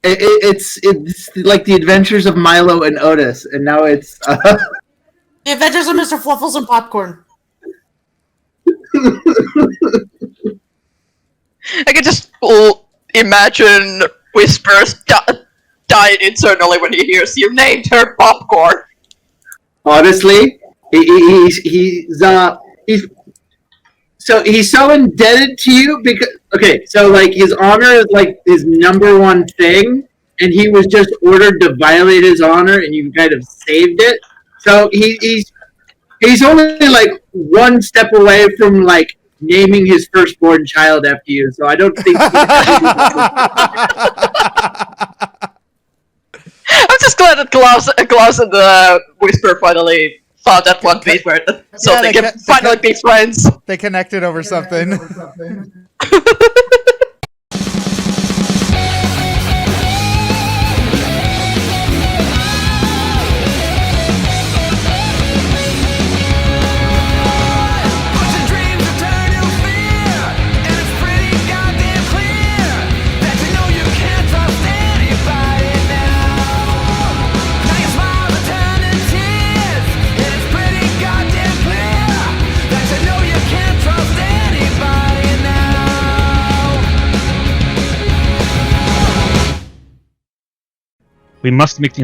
It's like the Adventures of Milo and Otis, and now it's The Adventures of Mr. Fluffles and Popcorn. I can just imagine Whispers dying internally when he hears you named her Popcorn. Honestly, he's so indebted to you because so like his honor is like his number one thing, and he was just ordered to violate his honor, and you kind of saved it. So he's only like one step away from like naming his firstborn child after you. So I don't think. I'm just glad that Claus and Whisper finally found that one piece where they can finally be friends. They connected over something. We must make the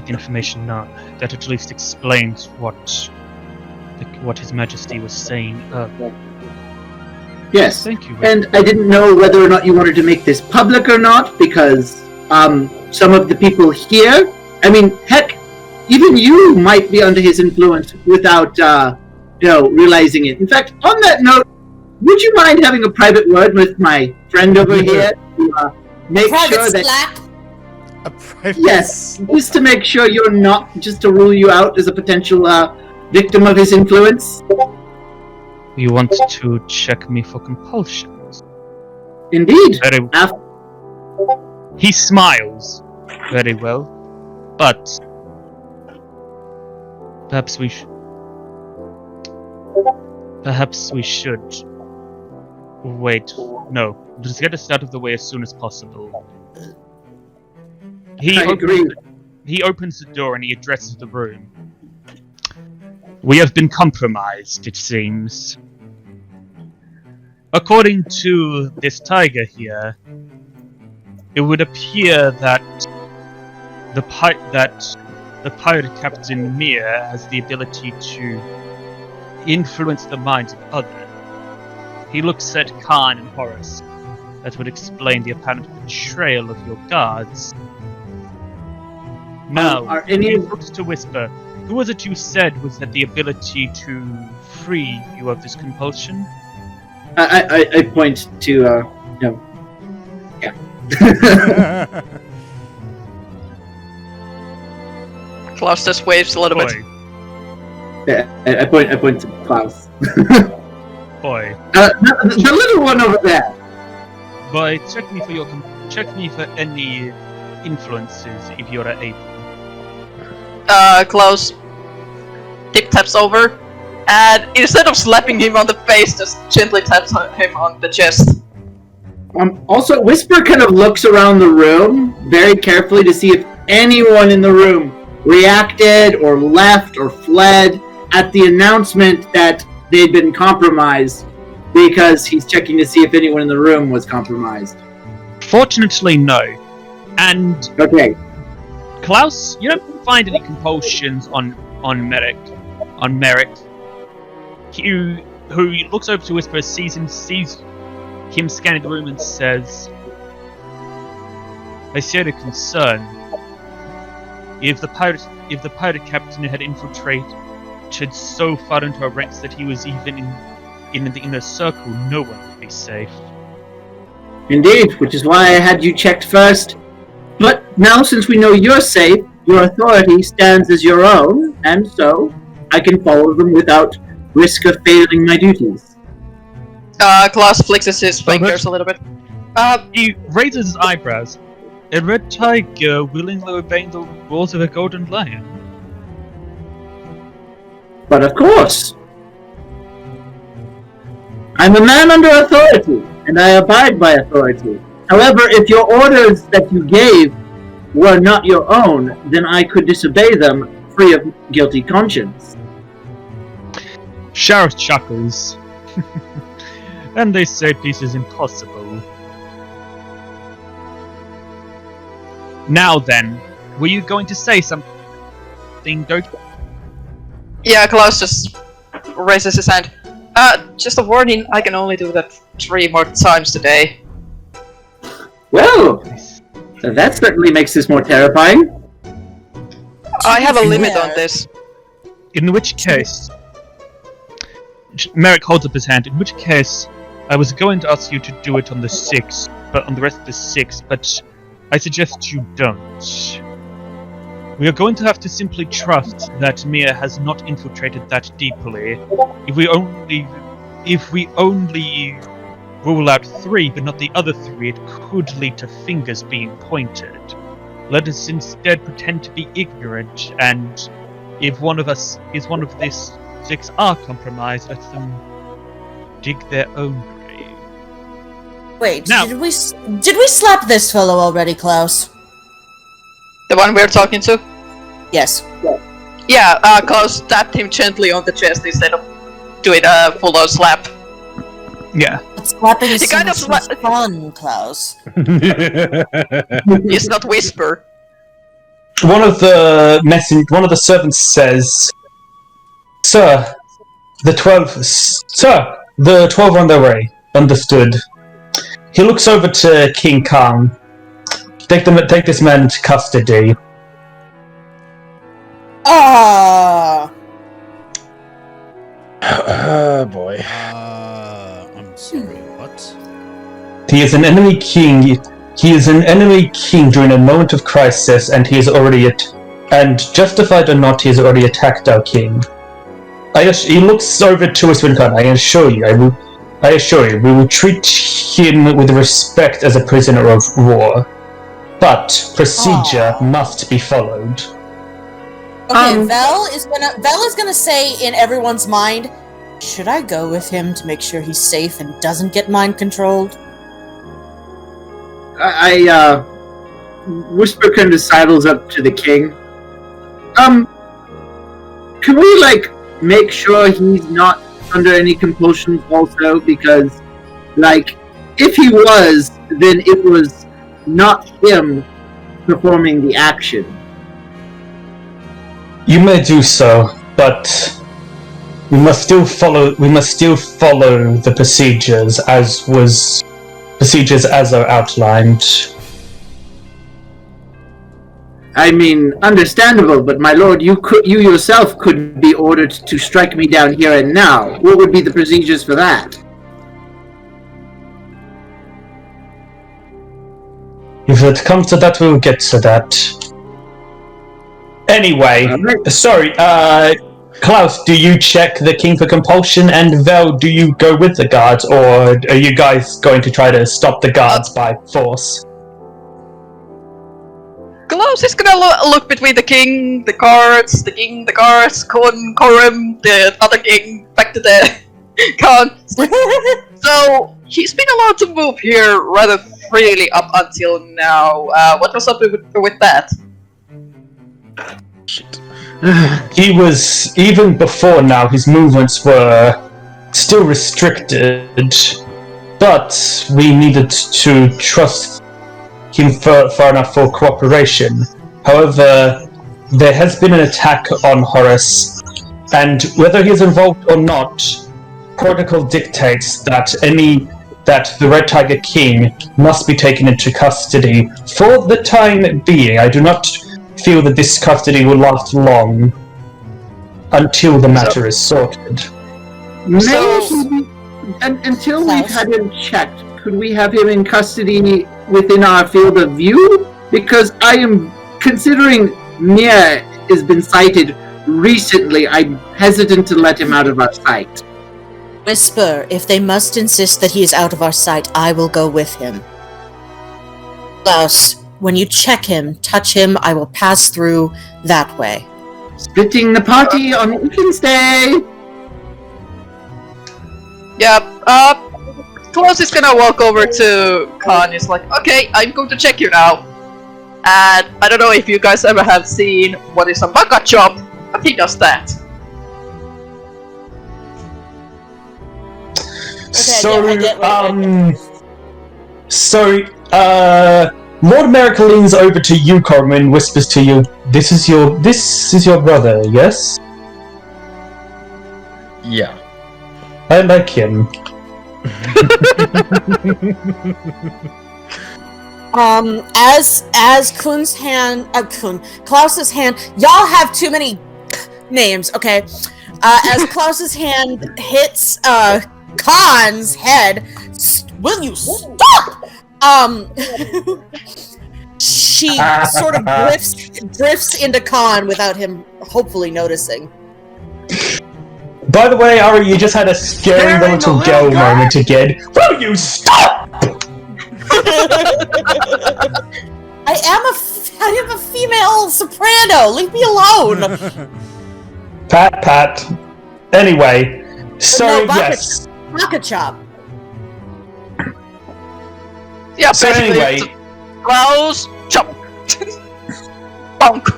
information known. That at least explains what His Majesty was saying. Yes. Thank you. And I didn't know whether or not you wanted to make this public or not, because some of the people here, I mean, heck, even you might be under his influence without realizing it. In fact, on that note, would you mind having a private word with my friend over here to make sure that... Yes, just to make sure you're not, just to rule you out as a potential victim of his influence. You want to check me for compulsions? Indeed. He smiles. Very well. But perhaps we should wait. No, just get us out of the way as soon as possible. He opens the door and he addresses the room. We have been compromised, it seems. According to this tiger here, it would appear that the pirate captain Mir has the ability to influence the minds of others. He looks at Khan and Horace. That would explain the apparent betrayal of your guards. Now, he looks to Whisper. Who was it you said was had the ability to free you of this compulsion? I point to, yeah. Claus just waves a little bit. Yeah, I point to Claus. Boy. The little one over there. Boy, check me for any influences if you're able. Claus taps over, and instead of slapping him on the face, just gently taps him on the chest. Also, Whisper kind of looks around the room very carefully to see if anyone in the room reacted or left or fled at the announcement that they'd been compromised, because he's checking to see if anyone in the room was compromised. Fortunately, no. And okay, Claus, you don't find any compulsions on Merrick. Who looks over to Whisper, sees him scanning the room and says, I share the concern. If the pirate captain had infiltrated so far into our ranks that he was even in the inner circle, no one would be safe. Indeed, which is why I had you checked first. But now, since we know you're safe, your authority stands as your own, and so I can follow them without risk of failing my duties. Claus flexes his fingers a little bit. He raises his eyebrows. A red tiger willingly obeying the rules of a golden lion. But of course. I'm a man under authority, and I abide by authority. However, if your orders that you gave were not your own, then I could disobey them free of guilty conscience. Sheriff chuckles. And they say peace is impossible. Now then, were you going to say something, Dogi? Yeah, Claus just raises his hand. Just a warning, I can only do that 3 more times today. Well, that certainly makes this more terrifying. I have a limit on this. In which case... Merrick holds up his hand. In which case, I was going to ask you to do it on the 6th, but on the rest of the 6th, but I suggest you don't. We are going to have to simply trust that Mia has not infiltrated that deeply. If we only rule out 3, but not the other 3, it could lead to fingers being pointed. Let us instead pretend to be ignorant, and if one of these 6 are compromised, let them dig their own grave. Wait, Now- did we slap this fellow already, Klaus? The one we're talking to? Yes. Yeah, Claus tapped him gently on the chest instead of doing a full-on slap. Yeah. But slapping is He so kind of much more fun, Klaus. It's not whisper. One of the servants says, Sir, the 12 on their way. Understood. He looks over to King Kong. Take this man to custody. Boy. I'm sorry, what? He is an enemy king. He is an enemy king during a moment of crisis, and he is already and justified or not, he has already attacked our king. He looks over to us, Winkan. I assure you, we will treat him with respect as a prisoner of war. But procedure must be followed. Okay, Vell is gonna say in everyone's mind, should I go with him to make sure he's safe and doesn't get mind controlled? I whisper kind of sidles up to the king. Can we, make sure he's not under any compulsion also? Because, if he was, then it was not him performing the action. You may do so, but we must still follow the procedures as are outlined. I mean, understandable, but my lord, you yourself could be ordered to strike me down here and now. What would be the procedures for that? If it comes to that, we will get to that. Anyway, sorry, Klaus, do you check the king for compulsion, and Vell, do you go with the guards, or are you guys going to try to stop the guards by force? Claus is gonna look between the king, the guards, Korim, the other king, back to the Khan. So, he's been allowed to move here rather freely up until now. What was up with that? He was, even before now, his movements were still restricted, but we needed to trust him far enough for cooperation. However, there has been an attack on Horus, and whether he's involved or not, protocol dictates that the Red Tiger King must be taken into custody for the time being. I do not feel that this custody will last long until the matter is sorted. Until we've had him checked, could we have him in custody within our field of view? Because I am considering Mia has been sighted recently. I'm hesitant to let him out of our sight. Whisper, if they must insist that he is out of our sight, I will go with him. Klaus, when you check him, touch him, I will pass through that way. Splitting the party on Wednesday. Yep, Claus is gonna walk over to Khan. He's like, okay, I'm going to check you now. And I don't know if you guys ever have seen what is a manga chop, but he does that. Lord America leans over to you, Korim, and whispers to you, This is your brother, yes? Yeah. I like him. As Klaus's hand, y'all have too many names, okay? As Klaus's hand hits Khan's head, will you stop? She sort of drifts into Khan without him hopefully noticing. By the way, Ari, you just had a scary little girl moment again. Will you stop? I am a female soprano. Leave me alone. Pat. Anyway, so no, yes. Baka chop. Yeah, So basically, anyway, Klaus, chop. Bonk.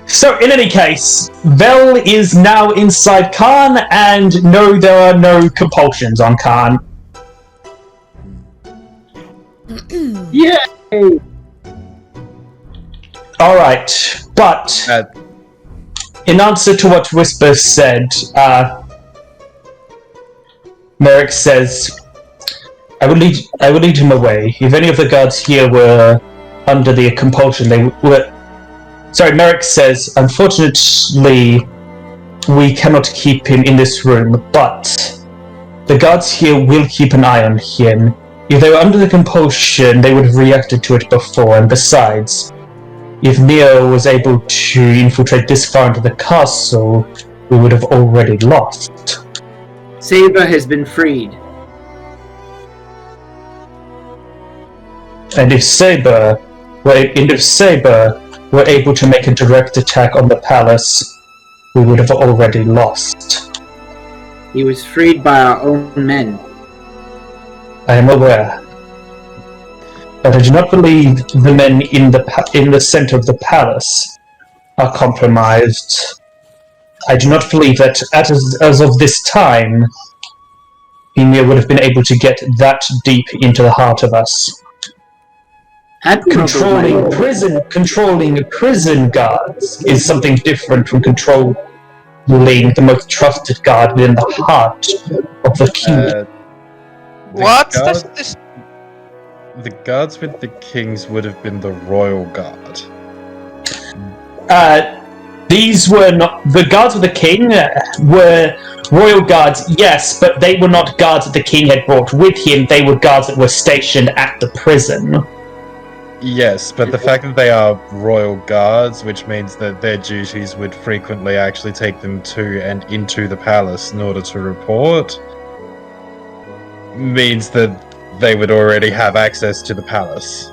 so in any case, Vell is now inside Khan, and no, there are no compulsions on Khan. Yay! Alright, but in answer to what Whisper said, Merrick says, I would lead him away. If any of the guards here were under the compulsion, they were... Sorry, Merrick says, unfortunately, we cannot keep him in this room, but the guards here will keep an eye on him. If they were under the compulsion, they would have reacted to it before, and besides, if Neo was able to infiltrate this far into the castle, we would have already lost. Saber has been freed. And if Saber were able to make a direct attack on the palace, we would have already lost. He was freed by our own men. I am aware. But I do not believe the men in the center of the palace are compromised. I do not believe that as of this time, Emir would have been able to get that deep into the heart of us. Controlling prison guards is something different from controlling the most trusted guard within the heart of the king. What? The guards with the kings would have been the royal guard. These were not... The guards of the king were royal guards, yes, but they were not guards that the king had brought with him. They were guards that were stationed at the prison. Yes, but the fact that they are royal guards, which means that their duties would frequently actually take them to and into the palace in order to report, means that they would already have access to the palace.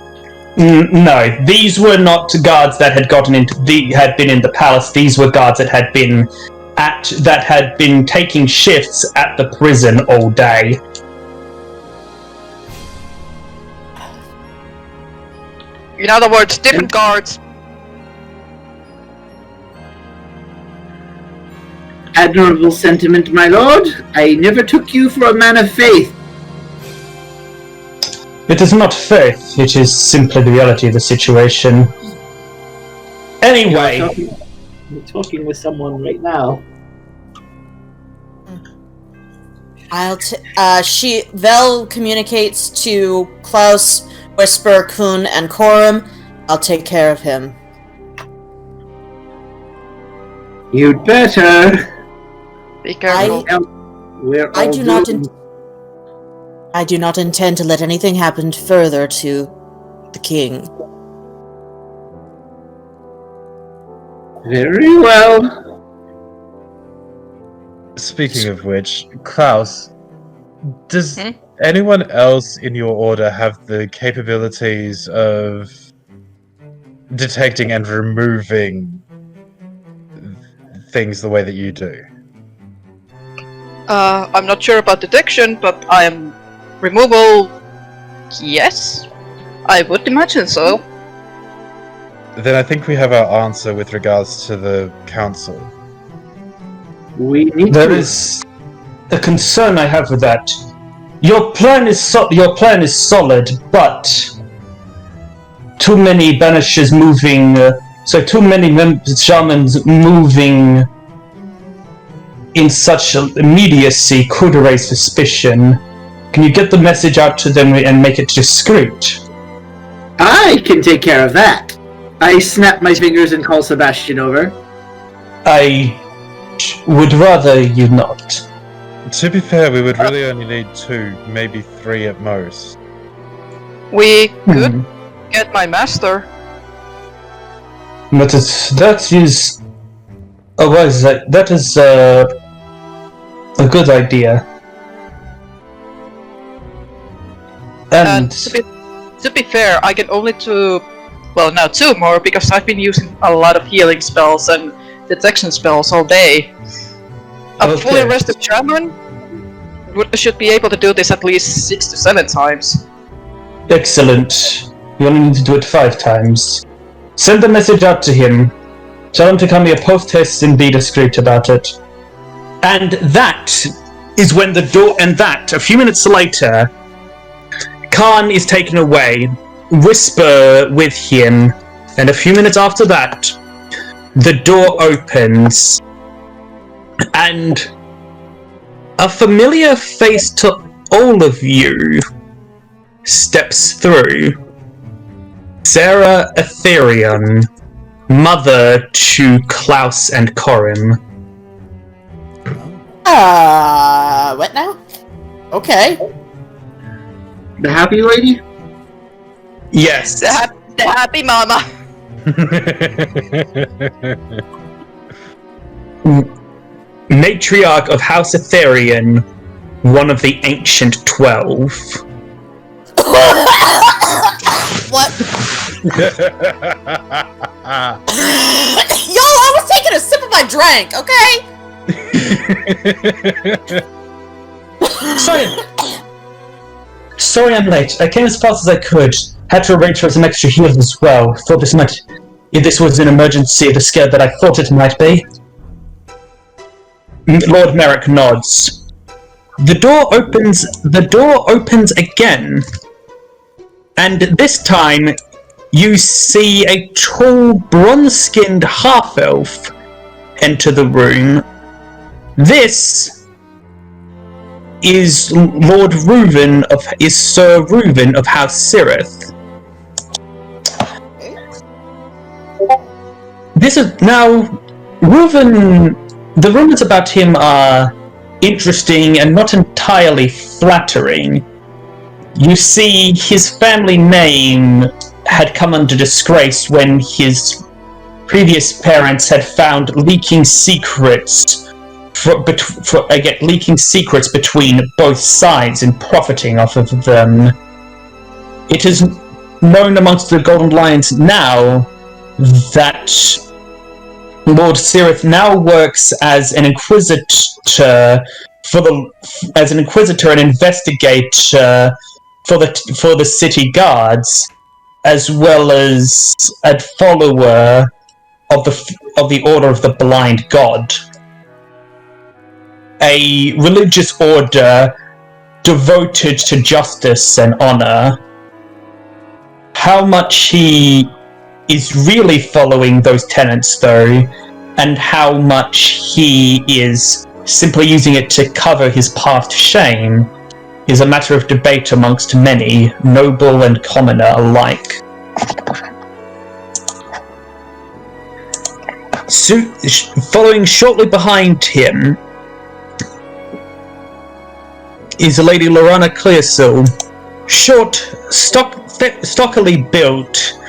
No, these were not guards that had had been in the palace. These were guards that had been taking shifts at the prison all day. In other words, different guards. Admirable sentiment, my lord. I never took you for a man of faith. It is not faith, it is simply the reality of the situation. Anyway... I'm talking with someone right now. Vell communicates to Klaus, Whisper, Kuhn, and Korim. I'll take care of him. You'd better. Be careful. I do not intend to let anything happen further to the king. Very well. Speaking of which, Klaus, does anyone else in your order have the capabilities of detecting and removing things the way that you do? I'm not sure about detection, but I am removal, yes, I would imagine so. Then I think we have our answer with regards to the council. We need There to... is a concern I have with that. Your plan is solid, but too many banishers moving. Too many shamans moving in such immediacy could raise suspicion. Can you get the message out to them and make it discreet? I can take care of that. I snap my fingers and call Sebastian over. I would rather you not. To be fair, we would really only need 2, maybe 3 at most. We could get my master. But that is... Oh, what is that? That is a good idea. And to be fair, I can only do, well, now 2 more, because I've been using a lot of healing spells and detection spells all day. A fully rested shaman should be able to do this at least 6 to 7 times. Excellent. You only need to do it 5 times. Send the message out to him. Tell him to come here post-haste and be discreet about it. And that is when the door... And that, a few minutes later, Khan is taken away. Whisper with him. And a few minutes after that, the door opens. And a familiar face to all of you steps through. Sarah Ethereum, mother to Claus and Korim. What now? Okay. The happy lady? Yes. The happy mama. Matriarch of House Ethereum, one of the Ancient 12. What? Yo, I was taking a sip of my drink, okay? Sorry I'm late. I came as fast as I could. Had to arrange for some extra heals as well. Thought if this was an emergency, the scare that I thought it might be. Lord Merrick nods. The door opens again. And this time, you see a tall, bronze-skinned half-elf enter the room. This is Sir Reuven of House Sirith. This is now Reuven. The rumors about him are interesting and not entirely flattering. You see, his family name had come under disgrace when his previous parents had found leaking secrets between both sides and profiting off of them. It is known amongst the Golden Lions now that Lord Sirith now works as an inquisitor and investigator for the city guards, as well as a follower of the Order of the Blind God, a religious order devoted to justice and honor. How much he is really following those tenets, though, and how much he is simply using it to cover his past shame, is a matter of debate amongst many, noble and commoner alike. Following shortly behind him is Lady Lorana Clearsill, short, stockily built,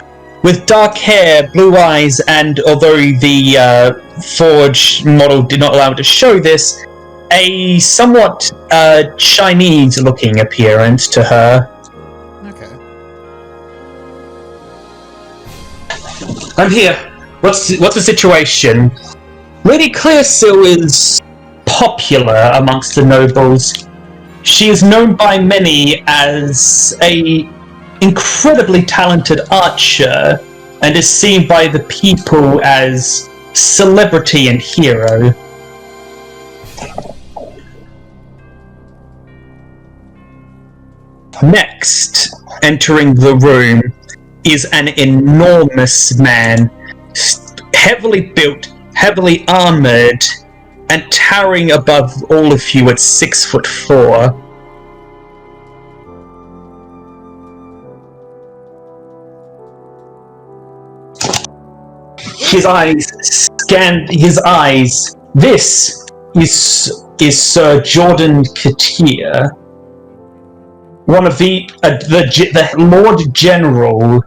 with dark hair, blue eyes, and although the forge model did not allow it to show this, a somewhat Chinese-looking appearance to her. Okay. I'm here. What's the situation? Lady Clearsill is popular amongst the nobles. She is known by many as a incredibly talented archer and is seen by the people as celebrity and hero. Next, entering the room, is an enormous man, heavily built, heavily armored, and towering above all of you at 6'4". His eyes. This is Sir Jordan Katir, one of the Lord General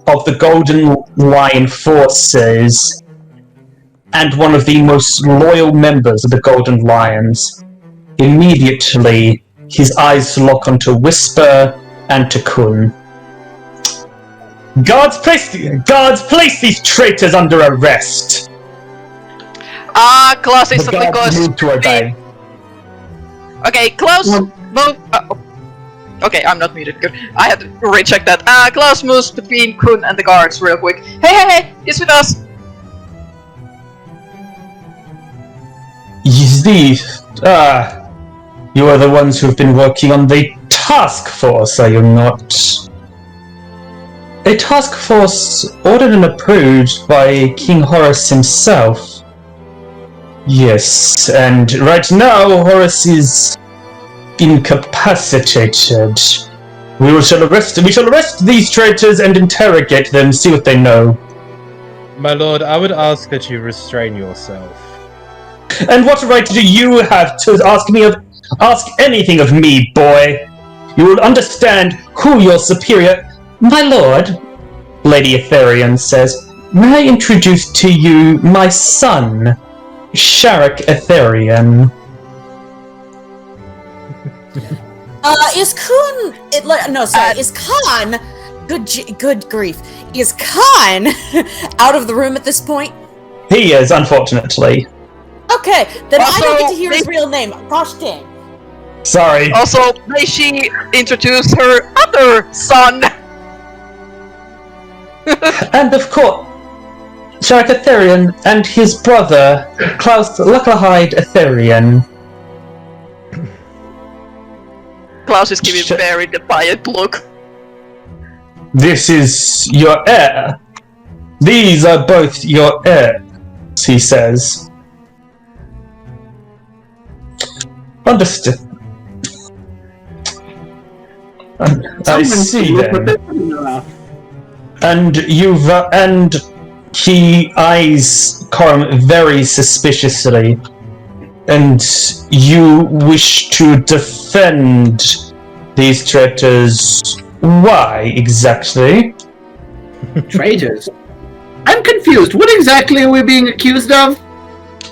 of the Golden Lion Forces, and one of the most loyal members of the Golden Lions. Immediately, his eyes lock onto Whisper and to Kun. Guards, place these traitors under arrest! Claus is The guards because... move to obey. Okay, Klaus, move... okay, I'm not muted, good. I had to recheck that. Klaus moves between Kun and the guards real quick. Hey, he's with us! You are the ones who have been working on the task force, are you not? A task force ordered and approved by King Horus himself. Yes, and right now Horus is incapacitated. We shall arrest these traitors and interrogate them, see what they know. My lord, I would ask that you restrain yourself. And what right do you have to ask anything of me, boy? You will understand who your superior... My lord, Lady Etherian says, may I introduce to you my son, Sharak Etherian? Is Kun... is Khan... Good grief. Is Khan out of the room at this point? He is, unfortunately. Okay, then Also, I don't get to hear his real name. Gosh dang. Sorry. Also, may she introduce her other son? And of course, Sharak Etherian and his brother, Claus Lucklehide Etherian. Klaus is giving a very defiant look. This is your heir. These are both your heirs, he says. Understood. I see then. And he eyes Korim very suspiciously. And you wish to defend these traitors. Why exactly? Traitors? I'm confused. What exactly are we being accused of?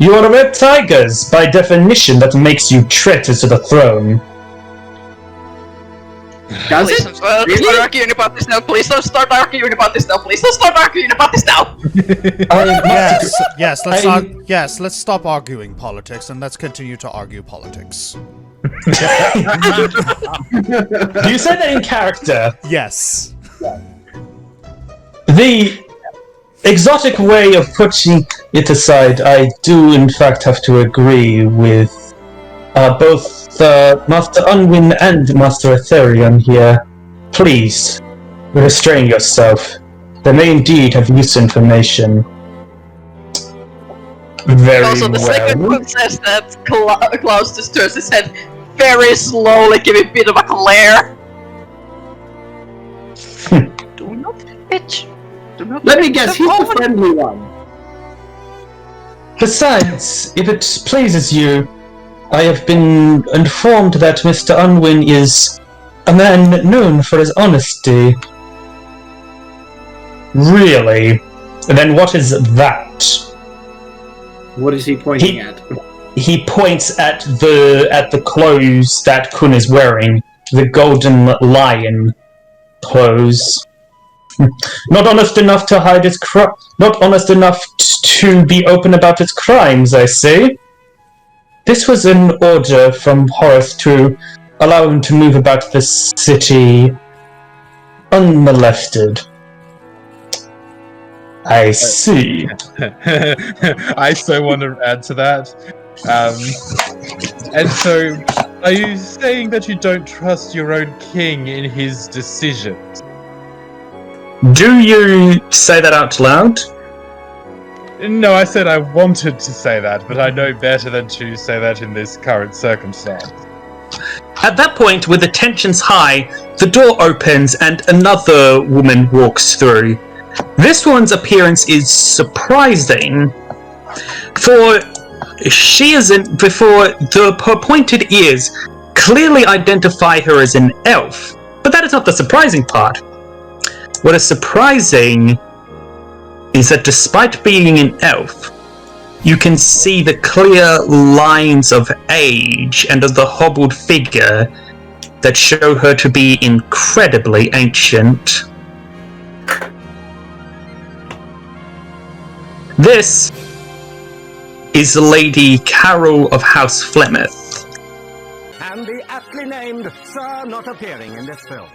You are red tigers. By definition, that makes you traitors to the throne. Does Please it? don't start Really? arguing about this now. Please don't start arguing about this now. Please don't start arguing about this now. Let's stop arguing politics and let's continue to argue politics. Do you say that in character? Yes. The exotic way of putting it aside, I do in fact have to agree with both Master Unwin and Master Etherian here. Please, restrain yourself. They may indeed have useful information. Very Also, the second well. one says that Klaus just turns his head very slowly, giving a bit of a glare. Do not bitch. Do not Let me bitch guess, the he's the phone. friendly one. Besides, if it pleases you, I have been informed that Mr. Unwin is a man known for his honesty. Really? Then what is that? What is he pointing at? He points at the clothes that Kun is wearing, the Golden Lion clothes. Not honest enough to hide his not honest enough to be open about his crimes, I say. This was an order from Horus to allow him to move about the city unmolested. I see. I so want to add to that. And so, are you saying that you don't trust your own king in his decisions? Do you say that out loud? No, I said I wanted to say that, but I know better than to say that in this current circumstance. At that point, with the tensions high, the door opens and another woman walks through. This woman's appearance is surprising, for her pointed ears clearly identify her as an elf. But that is not the surprising part. What is surprising is that despite being an elf, you can see the clear lines of age and of the hobbled figure that show her to be incredibly ancient. This is Lady Carol of House Flemeth. And the aptly named Sir not appearing in this film.